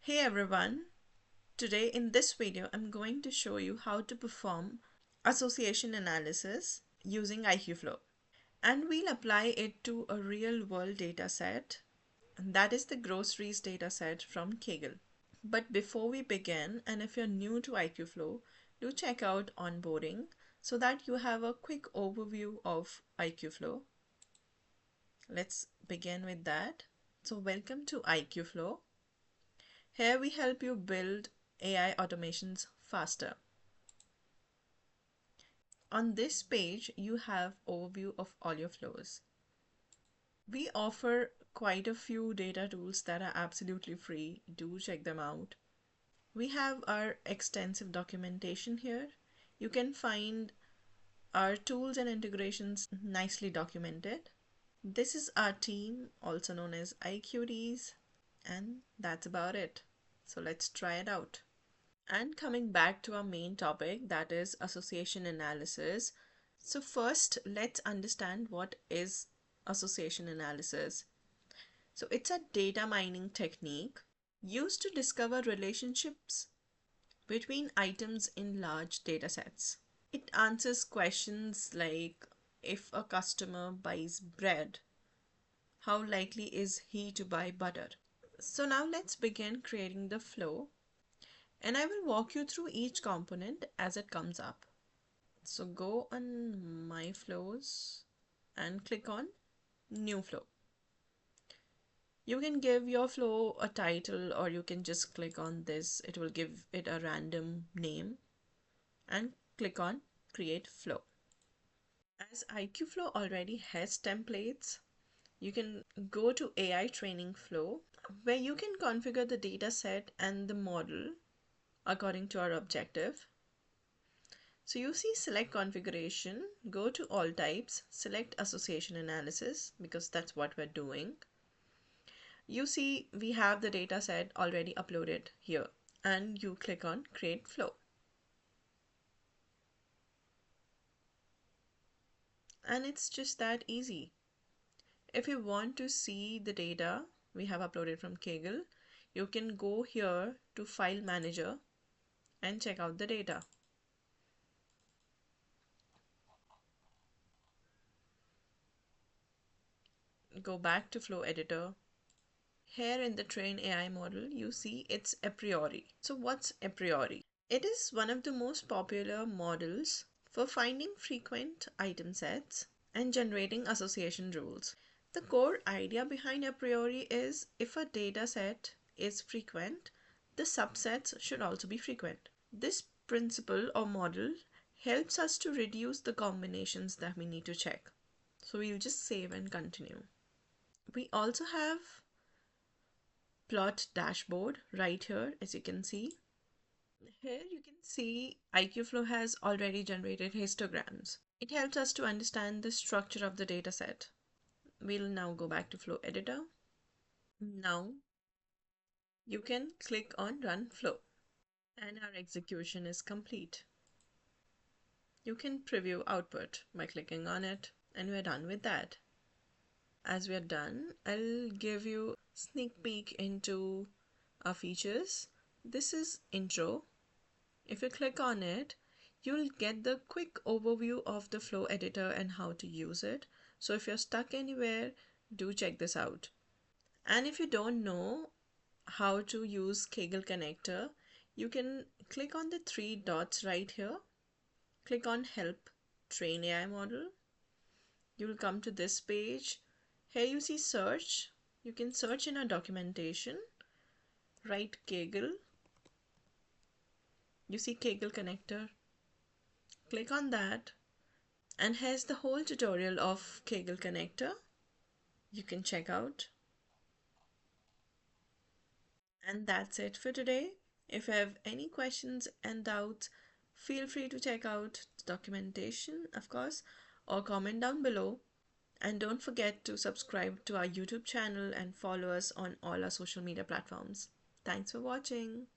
Hey everyone, today in this video I'm going to show you how to perform association analysis using IQflow, and we'll apply it to a real world data set, and that is the groceries data set from Kaggle. But before we begin, and if you're new to IQflow, do check out onboarding so that you have a quick overview of IQflow. Let's begin with that. So welcome to IQflow. Here we help you build AI automations faster. On this page, you have overview of all your flows. We offer quite a few data tools that are absolutely free. Do check them out. We have our extensive documentation here. You can find our tools and integrations nicely documented. This is our team, also known as IQDs, and that's about it. So let's try it out. And coming back to our main topic, that is association analysis. So first, let's understand what is association analysis. So it's a data mining technique used to discover relationships between items in large data sets. It answers questions like, if a customer buys bread, how likely is he to buy butter? So now let's begin creating the flow, and I will walk you through each component as it comes up. So go on My Flows and click on New Flow. You can give your flow a title, or you can just click on this. It will give it a random name and click on Create Flow. As IQflow already has templates, you can go to AI training flow, where you can configure the data set and the model according to our objective. So you see select configuration, go to all types, select association analysis because that's what we're doing. You see we have the data set already uploaded here, and you click on create flow. And it's just that easy. If you want to see the data we have uploaded from Kaggle, you can go here to File Manager and check out the data. Go back to Flow Editor. Here in the Train AI model, you see it's Apriori. So what's Apriori? It is one of the most popular models for finding frequent item sets and generating association rules. The core idea behind Apriori is, if a data set is frequent, the subsets should also be frequent. This principle or model helps us to reduce the combinations that we need to check. So we'll just save and continue. We also have plot dashboard right here, as you can see. Here you can see IQflow has already generated histograms. It helps us to understand the structure of the data set. We'll now go back to Flow Editor. Now you can click on Run Flow, and our execution is complete. You can preview output by clicking on it, and we're done with that. As we're done, I'll give you a sneak peek into our features. This is Intro. If you click on it, you'll get the quick overview of the Flow Editor and how to use it. So if you're stuck anywhere, do check this out. And if you don't know how to use Kaggle connector, you can click on the three dots right here. Click on Help Train AI Model. You'll come to this page. Here you see search. You can search in our documentation. Write Kaggle. You see Kaggle connector. Click on that. And here's the whole tutorial of Kaggle connector. You can check out. And that's it for today. If you have any questions and doubts, feel free to check out the documentation, of course, or comment down below. And don't forget to subscribe to our YouTube channel and follow us on all our social media platforms. Thanks for watching.